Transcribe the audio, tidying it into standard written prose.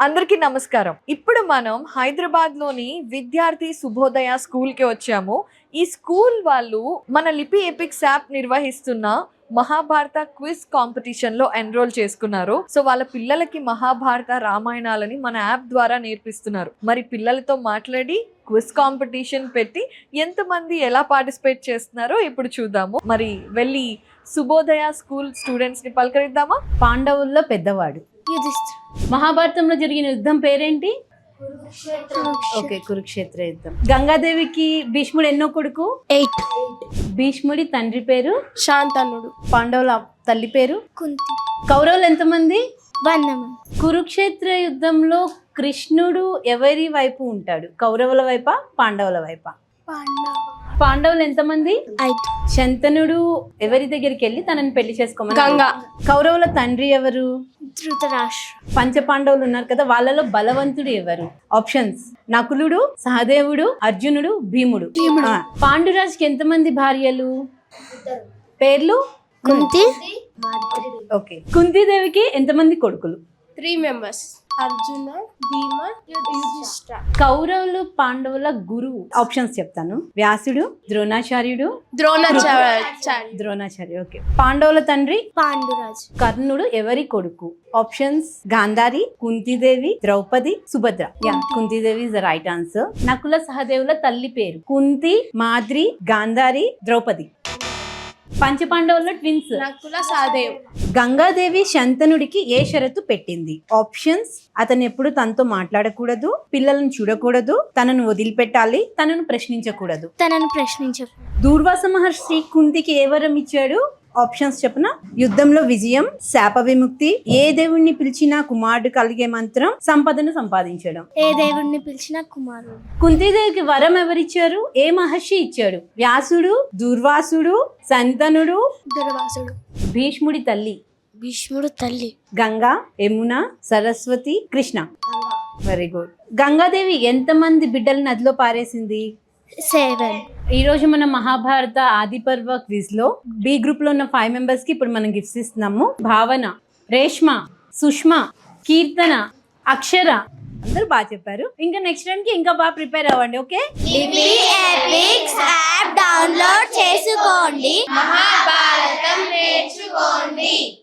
అందరికీ నమస్కారం. ఇప్పుడు మనం హైదరాబాద్లోని విద్యార్థి శుభోదయ స్కూల్కి వచ్చాము. ఈ స్కూల్ వాళ్ళు మన లిపి ఎపిక్స్ యాప్ నిర్వహిస్తున్న మహాభారత క్విజ్ కాంపిటీషన్లో ఎన్రోల్ చేసుకున్నారు. సో వాళ్ళ పిల్లలకి మహాభారత రామాయణాలని మన యాప్ ద్వారా నేర్పిస్తున్నారు. మరి పిల్లలతో మాట్లాడి క్విజ్ కాంపిటీషన్ పెట్టి ఎంతమంది ఎలా పార్టిసిపేట్ చేస్తున్నారో ఇప్పుడు చూద్దాము. మరి వెళ్ళి శుభోదయ స్కూల్ స్టూడెంట్స్ ని పలకరిద్దామా? పాండవుల్లో పెద్దవాడు. మహాభారతంలో జరిగిన యుద్ధం పేరేంటి? ఓకే, కురుక్షేత్ర యుద్ధం. గంగాదేవికి భీష్ముడు ఎన్నో కొడుకు? 8. భీష్ముడి తండ్రి పేరు శాంతనుడు. పాండవుల తల్లి పేరు కుంతి. కౌరవులు ఎంతమంది? 100. కురుక్షేత్ర యుద్ధంలో కృష్ణుడు ఎవరి వైపు ఉంటాడు? కౌరవుల వైపా పాండవుల వైపా? పాండవులు ఎంతమంది? 5. శంతనుడు ఎవరి దగ్గరికి వెళ్ళి తనని పెళ్లి చేసుకోమని? గంగా. కౌరవుల తండ్రి ఎవరు? ధృతరాష్ట్ర. పంచపాండవులు ఉన్నారు కదా, వాళ్ళలో బలవంతుడు ఎవరు? ఆప్షన్స్: నకులుడు, సహదేవుడు, అర్జునుడు, భీముడు. పాండురాజుకి ఎంతమంది భార్యలు? పేర్లు? కుంతి. ఓకే. కుంతీదేవికి ఎంతమంది కొడుకులు? 3 members. అర్జున, భీమ, యుధిష్ఠిర. కౌరవులు పాండవుల గురువు. ఆప్షన్స్ చెప్తాను: వ్యాసుడు, ద్రోణాచార్యుడు, ద్రోణాచార్య. ఓకే. పాండవుల తండ్రి? పాండురాజు. కర్ణుడు ఎవరి కొడుకు? Options: Gandhari, Kuntidevi, Draupadi, Subhadra. Kuntidevi is the right answer. Nakula సహదేవుల తల్లి పేరు? కుంతి, మాద్రి, గాంధారి, ద్రౌపది. పంచపాండవుల్లో ట్విన్స్? నకుల, సహదేవ్. గంగాదేవి శంతనుడికి ఏ షరతు పెట్టింది? ఆప్షన్స్: అతను ఎప్పుడు తనతో మాట్లాడకూడదు, పిల్లలను చూడకూడదు, తనను వదిలిపెట్టాలి, తనను ప్రశ్నించకూడదు. దూర్వాస మహర్షి కుంతికి ఏ వరం ఇచ్చాడు? ఆప్షన్స్ చెప్పన: యుద్ధంలో విజయం, శాప విముక్తి, ఏ దేవుణ్ణి పిలిచినా కుమారుడు కలిగే మంత్రం, సంపదను సంపాదించడం. ఏ దేవుణ్ణి పిలిచినా కుమారుడు. కుంతీదేవికి వరం ఎవరిచ్చారు? ఏ మహర్షి ఇచ్చాడు? వ్యాసుడు, దూర్వాసుడు, శంతనుడు, దుర్వాసుడు. భీష్ముడి తల్లి? భీష్ముడు తల్లి. గంగా, యమున, సరస్వతి, కృష్ణ. Very good. గంగాదేవి ఎంతమంది బిడ్డలు నదిలో పారేసింది? 7. ఈ రోజు మన మహాభారత ఆదిపర్వ క్విజ్ లో బి గ్రూప్ లో ఉన్న 5 members కి ఇప్పుడు మనం గిఫ్ట్స్ ఇస్తున్నాము. భావన, రేష్మ, సుష్మా, కీర్తన, అక్షర. అందరూ బాగా చెప్పారు. ఇంకా నెక్స్ట్ రన్ కి ఇంకా బాగా ప్రిపేర్ అవ్వండి. ఓకే. లిపి ఎపిక్స్ యాప్ డౌన్లోడ్ చేసుకోండి. మహాభారతం నేర్చుకోండి.